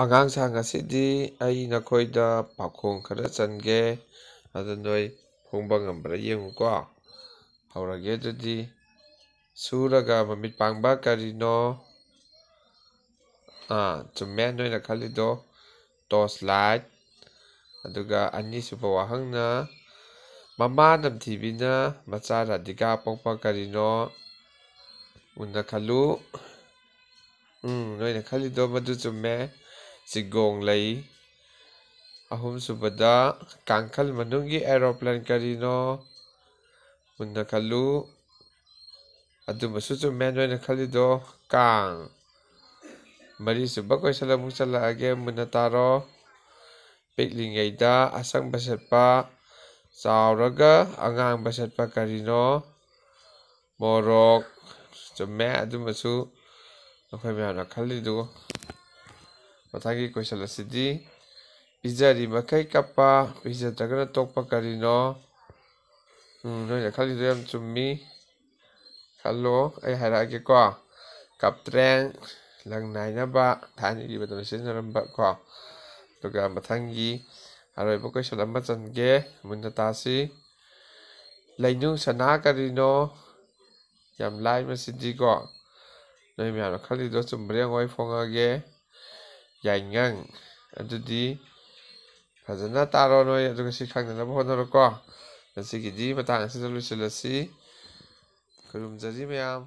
ꯑꯉꯥꯡꯁꯤꯡ ꯉꯁꯤꯗꯤ ꯑꯩ ꯅꯈꯣꯏꯗ ꯄꯥꯈꯣꯡ ꯈꯔ ꯆꯟꯒꯦ ꯑꯗꯨ ꯅꯣꯏ ꯐꯣꯡꯕ ꯉꯝꯕ꯭ꯔꯥ ꯌꯦꯡꯉꯨꯀꯣ ꯍꯧꯔꯒꯦ ꯑꯗꯨꯗꯤ ꯁꯨꯔꯒ ꯃꯃꯤꯠ ꯄꯥꯡꯕ ꯀꯔꯤꯅꯣ ꯆꯨꯝꯃꯦ ꯅꯣꯏꯅ ꯈꯜꯂꯤꯗꯣ ꯇꯣꯔꯆ ꯂꯥꯏꯠ ꯑꯗꯨꯒ ꯑꯅꯤꯁꯨꯕ ꯋꯥꯍꯪꯅ ꯃꯃꯥ ꯅꯝꯊꯤꯕꯤꯅ ꯃꯆꯥ ꯔꯥꯙꯤꯀꯥ ꯄꯣꯛꯄ ꯀꯔꯤꯅꯣ ꯃꯨꯟꯅ ꯈꯜꯂꯨ ꯅꯣꯏꯅ ꯈꯜꯂꯤꯗꯣ ꯃꯗꯨ ꯆꯨꯝꯃꯦ ꯆꯤꯒꯣꯡ ꯂꯩ ꯑꯍꯨꯝꯁꯨꯕꯗ ꯀꯥꯡꯈꯜ ꯃꯅꯨꯡꯒꯤ ꯑꯦꯔꯣꯄ꯭ꯂꯦꯟ ꯀꯔꯤꯅꯣ ꯃꯨꯟꯅ ꯈꯜꯂꯨ ꯑꯗꯨꯃꯁꯨ ꯆꯨꯝꯃꯦ ꯅꯣꯏꯅ ꯈꯜꯂꯤꯗꯣ ꯀꯥꯡ ꯃꯔꯤꯁꯨꯕ ꯀꯣꯏꯁꯟ ꯑꯃꯨꯛ ꯆꯜꯂꯛꯑꯒꯦ ꯃꯨꯟꯅ ꯇꯥꯔꯣ ꯄꯤꯛꯂꯤꯉꯩꯗ ꯑꯁꯪꯕ ꯁꯦꯠꯄ ꯆꯥꯎꯔꯒ ꯑꯉꯥꯡꯕ ꯁꯦꯠꯄ ꯀꯔꯤꯅꯣ ꯃꯣꯔꯣꯛ ꯆꯨꯝꯃꯦ ꯑꯗꯨꯃꯁꯨ ꯅꯈꯣꯏ ꯃꯌꯥꯝꯅ ꯈꯜꯂꯤꯗꯨ ꯃꯊꯪꯒꯤ ꯀꯣꯏꯁꯟ ꯑꯁꯤꯗꯤ ꯄꯤꯖꯔꯤ ꯃꯈꯩ ꯀꯞꯄ ꯄꯤꯖꯗ꯭ꯔꯒꯅ ꯇꯣꯛꯄ ꯀꯔꯤꯅꯣ ꯅꯣꯏꯅ ꯈꯜꯂꯤꯗꯣ ꯌꯥꯝ ꯆꯨꯝꯃꯤ ꯈꯜꯂꯣ ꯑꯩ ꯍꯥꯏꯔꯛꯑꯒꯦꯀꯣ ꯀꯞꯇ꯭ꯔꯦꯡ ꯂꯪ ꯅꯥꯏꯅꯕ ꯊꯥꯏꯅꯒꯤ ꯃꯇꯝꯗ ꯁꯤꯖꯤꯟꯅꯔꯝꯕ ꯀꯣ ꯑꯗꯨꯒ ꯃꯊꯪꯒꯤ ꯑꯔꯣꯏꯕ ꯀꯣꯏꯁꯟ ꯑꯃ ꯆꯟꯒꯦ ꯃꯨꯟꯅ ꯇꯥꯁꯤ ꯂꯩꯅꯨꯡ ꯁꯅꯥ ꯀꯔꯤꯅꯣ ꯌꯥꯝ ꯂꯥꯏ ꯃꯁꯤꯗꯤꯀꯣ ꯅꯣꯏ ꯃꯌꯥꯝꯅ ꯈꯜꯂꯤꯗꯣ ꯆꯨꯝꯕ꯭ꯔꯥ ꯌꯦꯡꯉꯣ ꯑꯩ ꯐꯣꯡꯉꯛꯑꯒꯦ ꯌꯥꯏꯉꯪ ꯑꯗꯨꯗꯤ ꯐꯖꯅ ꯇꯥꯔꯣ ꯅꯣꯏ ꯑꯗꯨꯒ ꯁꯤ ꯈꯪꯅꯅꯕ ꯍꯣꯠꯅꯔꯣꯀꯣ ꯉꯁꯤꯒꯤꯗꯤ ꯃꯇꯥꯡ ꯑꯁꯤꯗ ꯂꯣꯏꯁꯤꯜꯂꯁꯤ ꯈꯨꯔꯨꯝꯖꯔꯤ ꯃꯌꯥꯝ